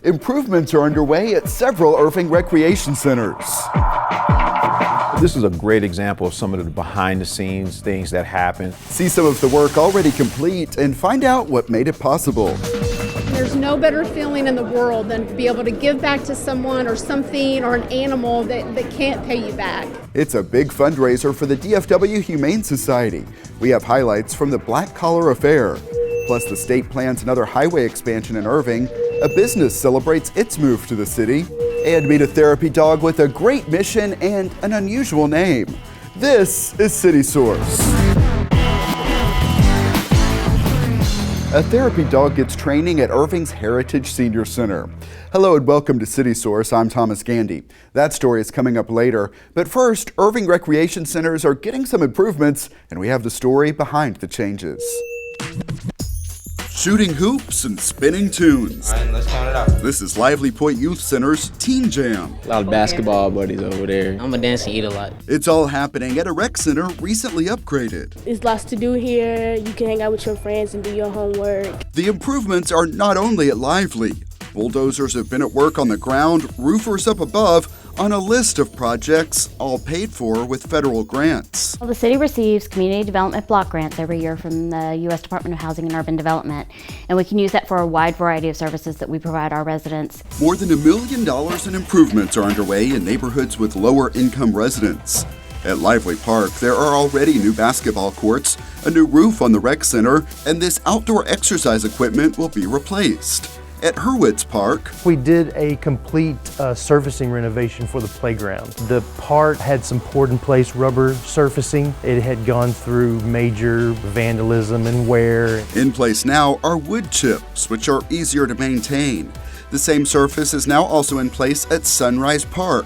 Improvements are underway at several Irving recreation centers. This is a great example of some of the behind-the-scenes things that happen. See some of the work already complete and find out what made it possible. There's no better feeling in the world than to be able to give back to someone or something or an animal that can't pay you back. It's a big fundraiser for the DFW Humane Society. We have highlights from the Black Collar Affair. Plus, the state plans another highway expansion in Irving. A business celebrates its move to the city. And meet a therapy dog with a great mission and an unusual name. This is City Source. A therapy dog gets training at Irving's Heritage Senior Center. Hello and welcome to City Source. I'm Thomas Gandy. That story is coming up later. But first, Irving recreation centers are getting some improvements, and we have the story behind the changes. Shooting hoops and spinning tunes. All right, let's count it out. This is Lively Point Youth Center's Teen Jam. A lot of basketball buddies over there. I'm a dance and eat a lot. It's all happening at a rec center recently upgraded. There's lots to do here. You can hang out with your friends and do your homework. The improvements are not only at Lively. Bulldozers have been at work on the ground, roofers up above, on a list of projects, all paid for with federal grants. Well, the city receives community development block grants every year from the U.S. Department of Housing and Urban Development, and we can use that for a wide variety of services that we provide our residents. More than $1 million in improvements are underway in neighborhoods with lower income residents. At Lively Park, there are already new basketball courts, a new roof on the rec center, and this outdoor exercise equipment will be replaced. At Hurwitz Park, we did a complete surfacing renovation for the playground. The park had some poured in place rubber surfacing. It had gone through major vandalism and wear. In place now are wood chips, which are easier to maintain. The same surface is now also in place at Sunrise Park.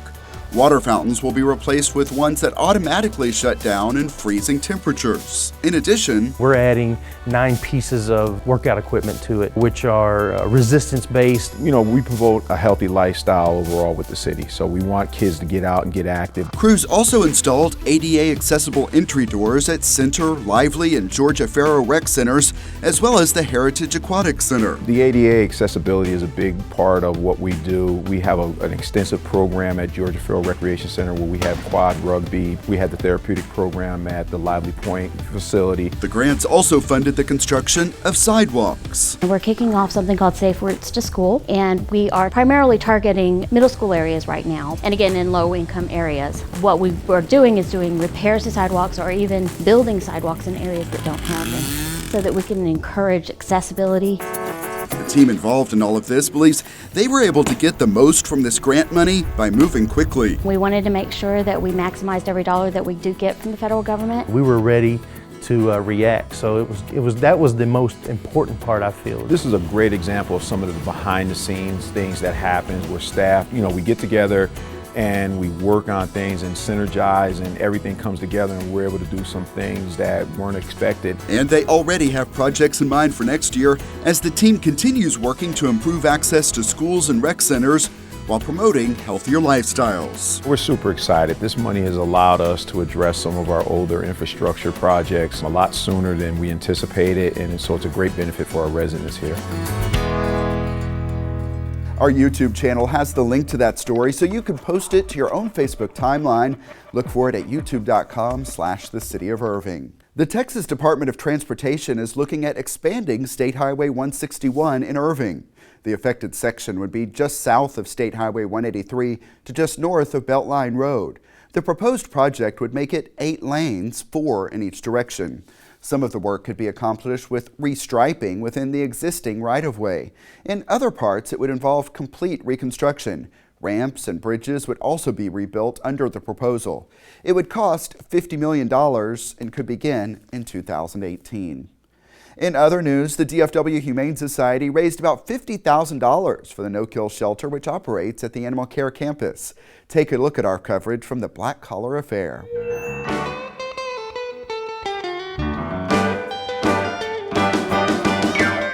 Water fountains will be replaced with ones that automatically shut down in freezing temperatures. In addition, we're adding 9 pieces of workout equipment to it, which are resistance-based. You know, we promote a healthy lifestyle overall with the city, so we want kids to get out and get active. Crews also installed ADA accessible entry doors at Center, Lively, and Georgia Farrow Rec Centers, as well as the Heritage Aquatic Center. The ADA accessibility is a big part of what we do. We have an extensive program at Georgia Farrow Recreation Center where we have quad rugby. We had the therapeutic program at the Lively Point facility. The grants also funded the construction of sidewalks. We're kicking off something called Safe Routes to School, and we are primarily targeting middle school areas right now, and again in low income areas. What we are doing is doing repairs to sidewalks or even building sidewalks in areas that don't have them, so that we can encourage accessibility. The team involved in all of this believes they were able to get the most from this grant money by moving quickly. We wanted to make sure that we maximized every dollar that we do get from the federal government. We were ready to react, so that was the most important part, I feel. This is a great example of some of the behind-the-scenes things that happens where staff, we get together and we work on things and synergize, and everything comes together and we're able to do some things that weren't expected. And they already have projects in mind for next year as the team continues working to improve access to schools and rec centers while promoting healthier lifestyles. We're super excited. This money has allowed us to address some of our older infrastructure projects a lot sooner than we anticipated, and so it's a great benefit for our residents here. Our YouTube channel has the link to that story, so you can post it to your own Facebook timeline. Look for it at youtube.com/The City of Irving. The Texas Department of Transportation is looking at expanding State Highway 161 in Irving. The affected section would be just south of State Highway 183 to just north of Beltline Road. The proposed project would make it 8 lanes, 4 in each direction. Some of the work could be accomplished with restriping within the existing right-of-way. In other parts, it would involve complete reconstruction. Ramps and bridges would also be rebuilt under the proposal. It would cost $50 million and could begin in 2018. In other news, the DFW Humane Society raised about $50,000 for the no-kill shelter which operates at the Animal Care campus. Take a look at our coverage from the Black Collar Affair.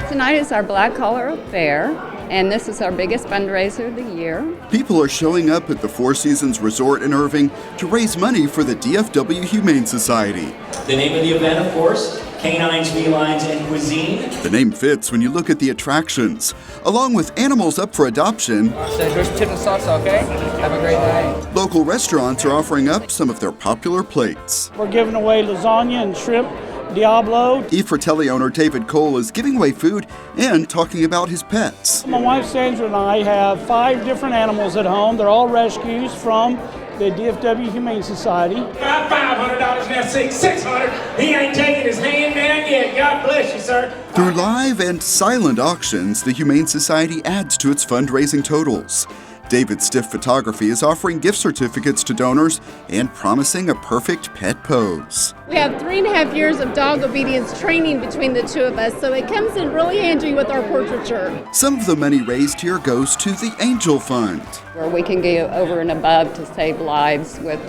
Tonight is our Black Collar Affair, and this is our biggest fundraiser of the year. People are showing up at the Four Seasons Resort in Irving to raise money for the DFW Humane Society. The name of the event, of course, canines, felines, and cuisine. The name fits when you look at the attractions. Along with animals up for adoption, There's chips and salsa, okay? Have a great night. local restaurants are offering up some of their popular plates. We're giving away lasagna and shrimp Diablo. E. Fratelli owner David Cole is giving away food and talking about his pets. My wife Sandra and I have 5 different animals at home. They're all rescues from the DFW Humane Society. Got $500 now, $600. He ain't taking his hand down yet. God bless you, sir. Through live and silent auctions, the Humane Society adds to its fundraising totals. David Stiff Photography is offering gift certificates to donors and promising a perfect pet pose. We have 3.5 years of dog obedience training between the two of us, so it comes in really handy with our portraiture. Some of the money raised here goes to the Angel Fund. Where we can go over and above to save lives with,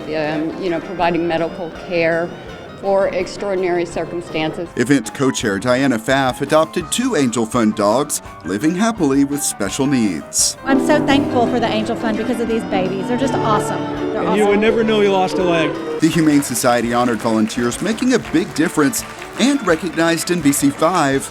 providing medical care for extraordinary circumstances. Event co-chair Diana Pfaff adopted 2 Angel Fund dogs, living happily with special needs. I'm so thankful for the Angel Fund because of these babies. They're just awesome. They're awesome. You would never know you lost a leg. The Humane Society honored volunteers making a big difference and recognized NBC5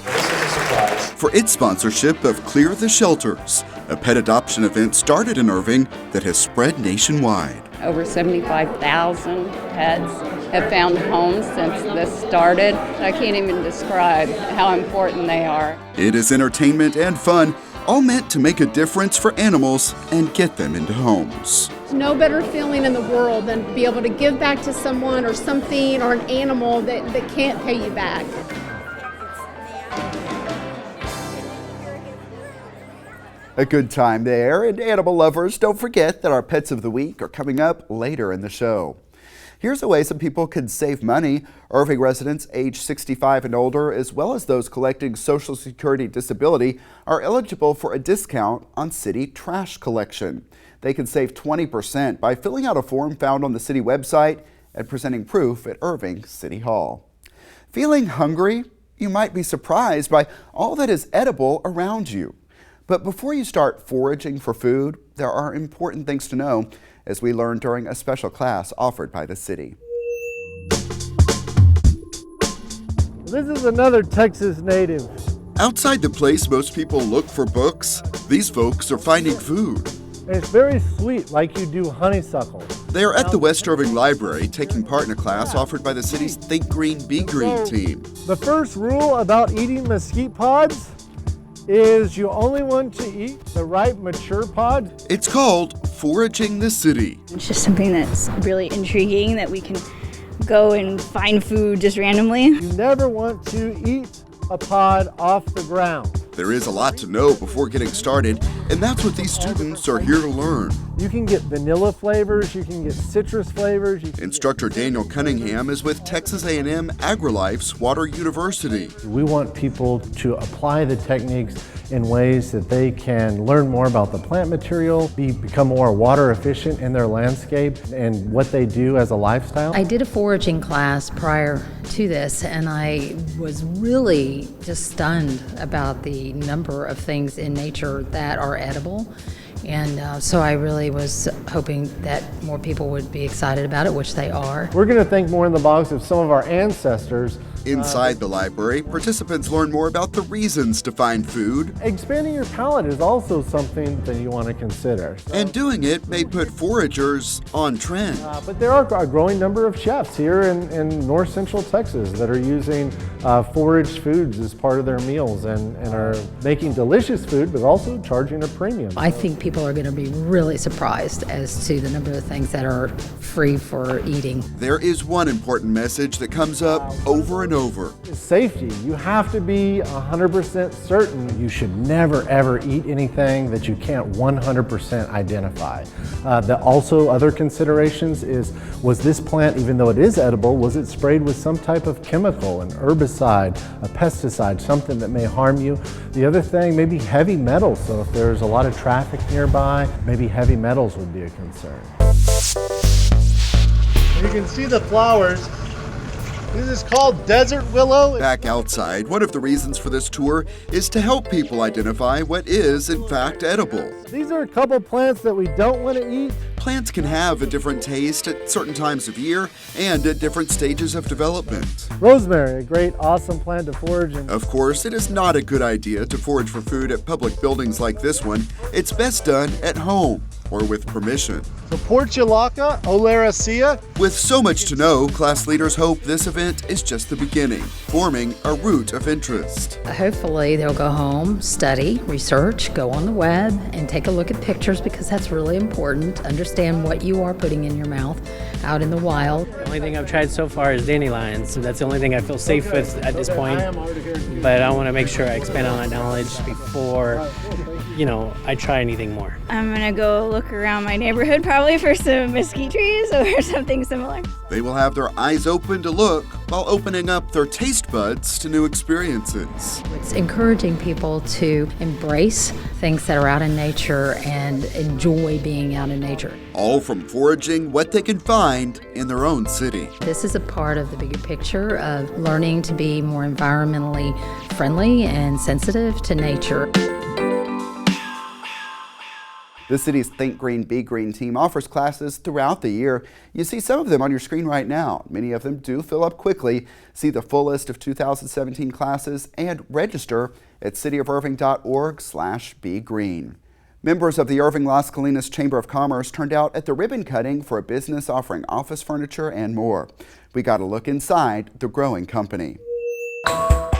for its sponsorship of Clear the Shelters, a pet adoption event started in Irving that has spread nationwide. Over 75,000 pets have found homes since this started. I can't even describe how important they are. It is entertainment and fun, all meant to make a difference for animals and get them into homes. There's no better feeling in the world than to be able to give back to someone or something or an animal that can't pay you back. A good time there, and animal lovers, don't forget that our Pets of the Week are coming up later in the show. Here's a way some people can save money. Irving residents age 65 and older, as well as those collecting Social Security disability, are eligible for a discount on city trash collection. They can save 20% by filling out a form found on the city website and presenting proof at Irving City Hall. Feeling hungry? You might be surprised by all that is edible around you. But before you start foraging for food, there are important things to know, as we learned during a special class offered by the city. This is another Texas native. Outside the place most people look for books, these folks are finding food. It's very sweet, like you do honeysuckle. They are at the West Irving Library taking part in a class offered by the city's Think Green, Be Green team. The first rule about eating mesquite pods is you only want to eat the ripe, mature pod. It's called Foraging the City. It's just something that's really intriguing, that we can go and find food just randomly. You never want to eat a pod off the ground. There is a lot to know before getting started, and that's what these students are here to learn. You can get vanilla flavors, you can get citrus flavors. Instructor Daniel Cunningham is with Texas A&M AgriLife's Water University. We want people to apply the techniques in ways that they can learn more about the plant material, become more water efficient in their landscape and what they do as a lifestyle. I did a foraging class prior to this, and I was really just stunned about the number of things in nature that are edible. And so I really was hoping that more people would be excited about it, which they are. We're going to think more in the box of some of our ancestors. Inside the library, participants learn more about the reasons to find food. Expanding your palate is also something that you want to consider. And doing it may put foragers on trend. But there are a growing number of chefs here in north central Texas that are using foraged foods as part of their meals and are making delicious food, but also charging a premium. I think people are going to be really surprised as to the number of things that are free for eating. There is one important message that comes up over and over. Safety. You have to be 100% certain. You should never ever eat anything that you can't 100% identify. Also other considerations was this plant, even though it is edible, was it sprayed with some type of chemical, an herbicide, a pesticide, something that may harm you? The other thing, maybe heavy metals. So if there's a lot of traffic nearby, maybe heavy metals would be a concern. You can see the flowers. This is called desert willow. Back outside, one of the reasons for this tour is to help people identify what is, in fact, edible. These are a couple plants that we don't want to eat. plants can have a different taste at certain times of year and at different stages of development. Rosemary, a great, awesome plant to forage in. Of course, it is not a good idea to forage for food at public buildings like this one. It's best done at home or with permission. The Portulaca oleracea. With so much to know, class leaders hope this event is just the beginning, forming a route of interest. Hopefully they'll go home, study, research, go on the web, and take a look at pictures because that's really important. Understand what you are putting in your mouth out in the wild. The only thing I've tried so far is dandelions, so that's the only thing I feel safe with at this point. But I want to make sure I expand on that knowledge before, I try anything more. I'm gonna go look around my neighborhood probably for some mesquite trees or something similar. They will have their eyes open to look while opening up their taste buds to new experiences. It's encouraging people to embrace things that are out in nature and enjoy being out in nature. All from foraging what they can find in their own city. This is a part of the bigger picture of learning to be more environmentally friendly and sensitive to nature. The city's Think Green, Be Green team offers classes throughout the year. You see some of them on your screen right now. Many of them do fill up quickly. See the full list of 2017 classes and register at cityofirving.org/begreen. Members of the Irving Las Colinas Chamber of Commerce turned out at the ribbon cutting for a business offering office furniture and more. We got a look inside the growing company.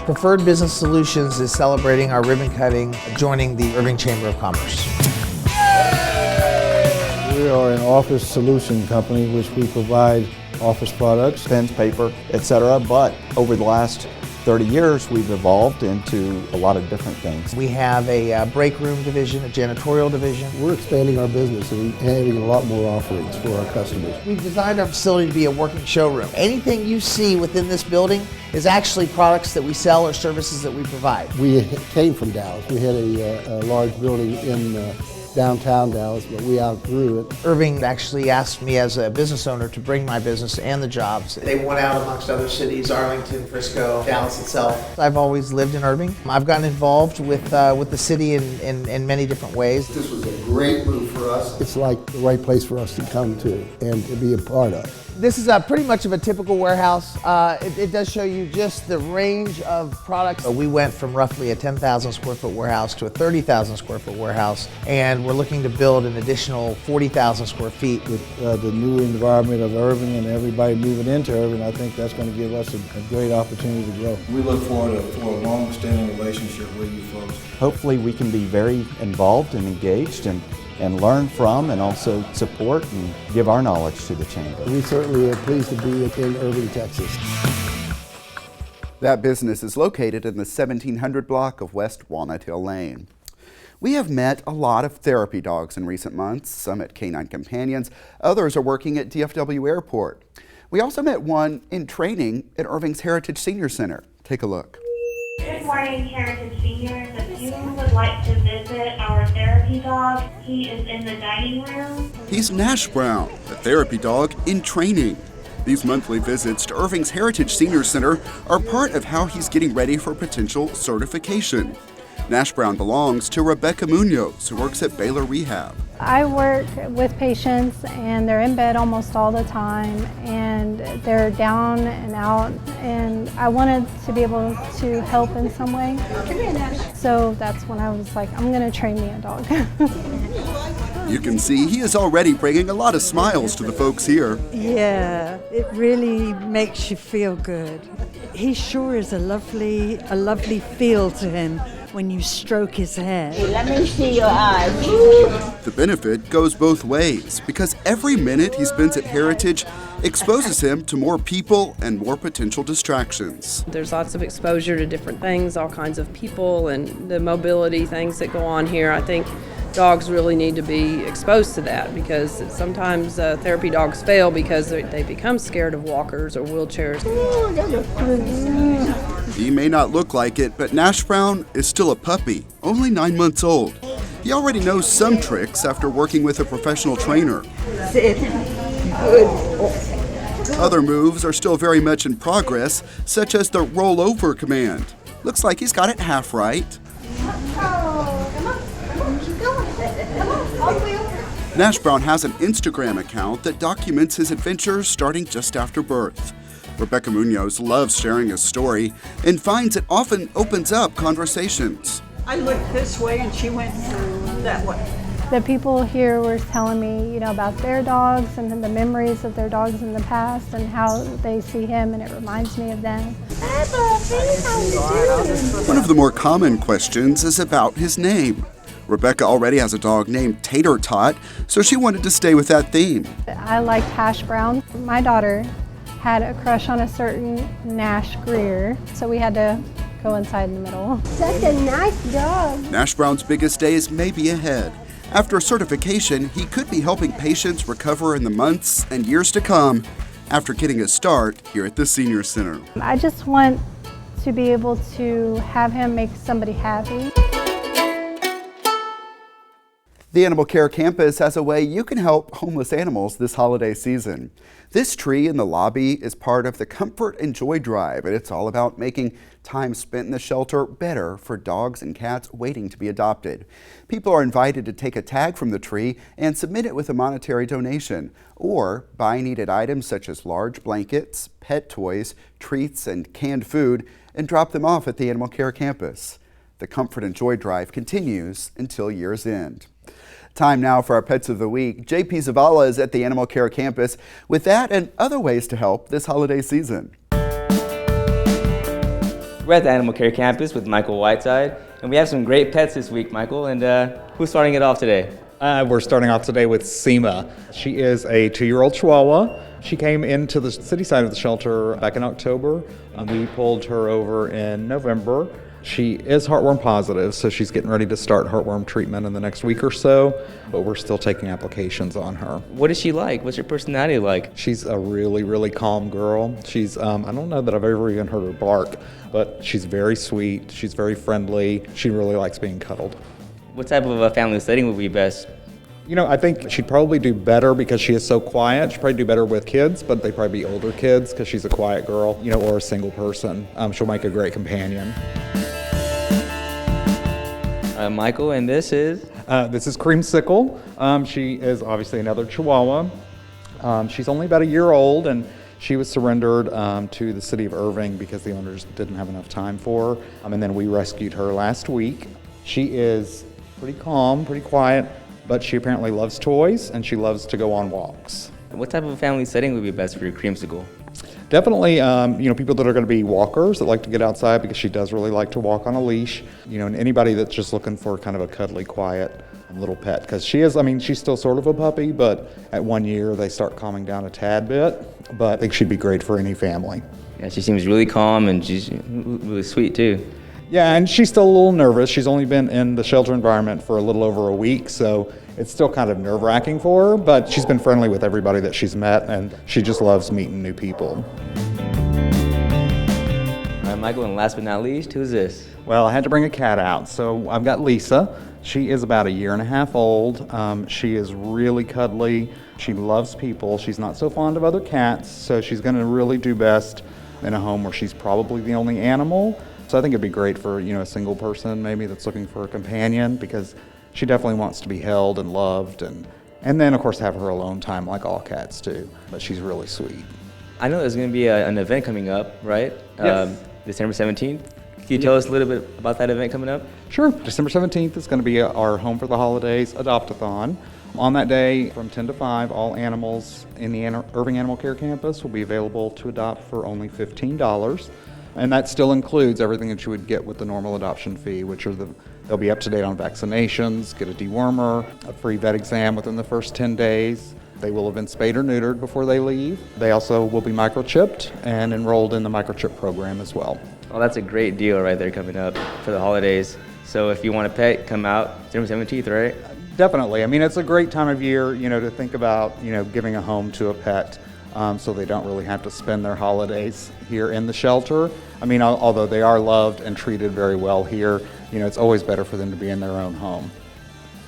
Preferred Business Solutions is celebrating our ribbon cutting, joining the Irving Chamber of Commerce. We are an office solution company which we provide office products, pens, paper, etc. But over the last 30 years we've evolved into a lot of different things. We have a break room division, a janitorial division. We're expanding our business and having a lot more offerings for our customers. We've designed our facility to be a working showroom. Anything you see within this building is actually products that we sell or services that we provide. We came from Dallas. We had a large building in downtown Dallas, but we outgrew it. Irving actually asked me as a business owner to bring my business and the jobs. They went out amongst other cities, Arlington, Frisco, Dallas itself. I've always lived in Irving. I've gotten involved with the city in many different ways. This was a great move for us. It's like the right place for us to come to and to be a part of. This is pretty much of a typical warehouse. It does show you just the range of products. We went from roughly a 10,000 square foot warehouse to a 30,000 square foot warehouse, and we're looking to build an additional 40,000 square feet. With the new environment of Irving and everybody moving into Irving, I think that's going to give us a great opportunity to grow. We look forward to a long-standing relationship with you folks. Hopefully we can be very involved and engaged and learn from and also support and give our knowledge to the chamber. We certainly are pleased to be in Irving, Texas. That business is located in the 1700 block of West Walnut Hill Lane. We have met a lot of therapy dogs in recent months, some at Canine Companions, others are working at DFW Airport. We also met one in training at Irving's Heritage Senior Center. Take a look. Good morning, Heritage Seniors. If you would like to visit our therapy dog, he is in the dining room. He's Nash Brown, a therapy dog in training. These monthly visits to Irving's Heritage Senior Center are part of how he's getting ready for potential certification. Nash Brown belongs to Rebecca Munoz, who works at Baylor Rehab. I work with patients and they're in bed almost all the time and they're down and out, and I wanted to be able to help in some way. So that's when I was like, I'm going to train me a dog. You can see he is already bringing a lot of smiles to the folks here. Yeah, it really makes you feel good. He sure is a lovely feel to him when you stroke his head. Let me see your eyes. The benefit goes both ways because every minute he spends at Heritage exposes him to more people and more potential distractions. There's lots of exposure to different things, all kinds of people, and the mobility things that go on here. I think dogs really need to be exposed to that because sometimes therapy dogs fail because they become scared of walkers or wheelchairs. He may not look like it, but Nash Brown is still a puppy, only 9 months old. He already knows some tricks after working with a professional trainer. Sit. Good. Other moves are still very much in progress, such as the roll over command. Looks like he's got it half right. Nash Brown has an Instagram account that documents his adventures starting just after birth. Rebecca Munoz loves sharing his story and finds it often opens up conversations. I looked this way and she went that way. The people here were telling me, about their dogs and the memories of their dogs in the past and how they see him, and it reminds me of them. Hi, Buffy. How you doing? One of the more common questions is about his name. Rebecca already has a dog named Tater Tot, so she wanted to stay with that theme. I liked Nash Brown. My daughter had a crush on a certain Nash Greer, so we had to go inside in the middle. Such a nice dog. Nash Brown's biggest days may be ahead. After certification, he could be helping patients recover in the months and years to come after getting a start here at the Senior Center. I just want to be able to have him make somebody happy. The Animal Care Campus has a way you can help homeless animals this holiday season. This tree in the lobby is part of the Comfort and Joy Drive, and it's all about making time spent in the shelter better for dogs and cats waiting to be adopted. People are invited to take a tag from the tree and submit it with a monetary donation, or buy needed items such as large blankets, pet toys, treats, and canned food, and drop them off at the Animal Care Campus. The Comfort and Joy Drive continues until year's end. Time now for our Pets of the Week. JP Zavala is at the Animal Care Campus with that and other ways to help this holiday season. We're at the Animal Care Campus with Michael Whiteside, and we have some great pets this week, Michael. And who's starting it off today? We're starting off today with Seema. She is a 2-year-old Chihuahua. She came into the city side of the shelter back in October. We pulled her over in November. She is heartworm positive, so she's getting ready to start heartworm treatment in the next week or so, but we're still taking applications on her. What is she like? What's her personality like? She's a really, really calm girl. She's, I don't know that I've ever even heard her bark, but she's very sweet, she's very friendly, she really likes being cuddled. What type of a family setting would be best? I think she'd probably do better because she is so quiet. She'd probably do better with kids, but they'd probably be older kids because she's a quiet girl, or a single person. She'll make a great companion. Michael, and this is? This is Creamsicle. She is obviously another Chihuahua. She's only about a year old, and she was surrendered to the city of Irving because the owners didn't have enough time for her. And then we rescued her last week. She is pretty calm, pretty quiet, but she apparently loves toys and she loves to go on walks. What type of a family setting would be best for your Creamsicle? Definitely, people that are going to be walkers that like to get outside because she does really like to walk on a leash. And anybody that's just looking for kind of a cuddly, quiet little pet. Because she's still sort of a puppy, but at 1 year they start calming down a tad bit. But I think she'd be great for any family. Yeah, she seems really calm and she's really sweet too. Yeah, and she's still a little nervous. She's only been in the shelter environment for a little over a week, so it's still kind of nerve-wracking for her, but she's been friendly with everybody that she's met, and she just loves meeting new people. All right, Michael, and last but not least, who's this? Well, I had to bring a cat out, so I've got Lisa. She is about 1.5 years old. She is really cuddly. She loves people. She's not so fond of other cats, so she's going to really do best in a home where she's probably the only animal. So I think it'd be great for, a single person maybe that's looking for a companion, because she definitely wants to be held and loved, and then of course have her alone time like all cats do, but she's really sweet. I know there's going to be an event coming up, right? Yes. December 17th. Can you tell us a little bit about that event coming up? Sure. December 17th is going to be our Home for the Holidays Adopt-a-thon. On that day, from 10 to 5, all animals in the Irving Animal Care Campus will be available to adopt for only $15. And that still includes everything that you would get with the normal adoption fee, which are they'll be up to date on vaccinations, get a dewormer, a free vet exam within the first 10 days. They will have been spayed or neutered before they leave. They also will be microchipped and enrolled in the microchip program as well. Oh, that's a great deal right there coming up for the holidays. So if you want a pet, come out December 17th, right? Definitely. It's a great time of year, to think about, giving a home to a pet. So they don't really have to spend their holidays here in the shelter. Although they are loved and treated very well here, it's always better for them to be in their own home.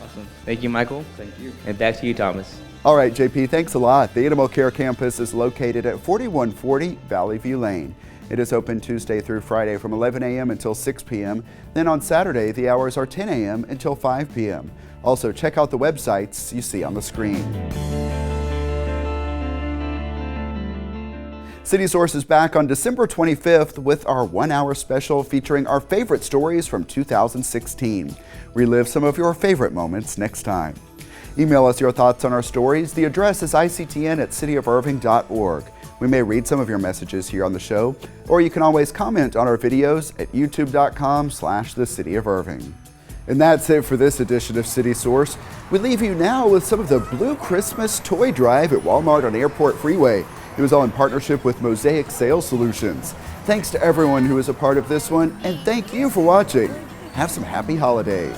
Awesome. Thank you, Michael. Thank you. And back to you, Thomas. All right, JP, thanks a lot. The Animal Care Campus is located at 4140 Valley View Lane. It is open Tuesday through Friday from 11 a.m. until 6 p.m. Then on Saturday, the hours are 10 a.m. until 5 p.m. Also, check out the websites you see on the screen. City Source is back on December 25th with our 1-hour special featuring our favorite stories from 2016. Relive some of your favorite moments next time. Email us your thoughts on our stories. The address is ictn@cityofirving.org. We may read some of your messages here on the show, or you can always comment on our videos at youtube.com/thecityofirving. And that's it for this edition of City Source. We leave you now with some of the Blue Christmas toy drive at Walmart on Airport Freeway. It was all in partnership with Mosaic Sales Solutions. Thanks to everyone who was a part of this one, and thank you for watching. Have some happy holidays.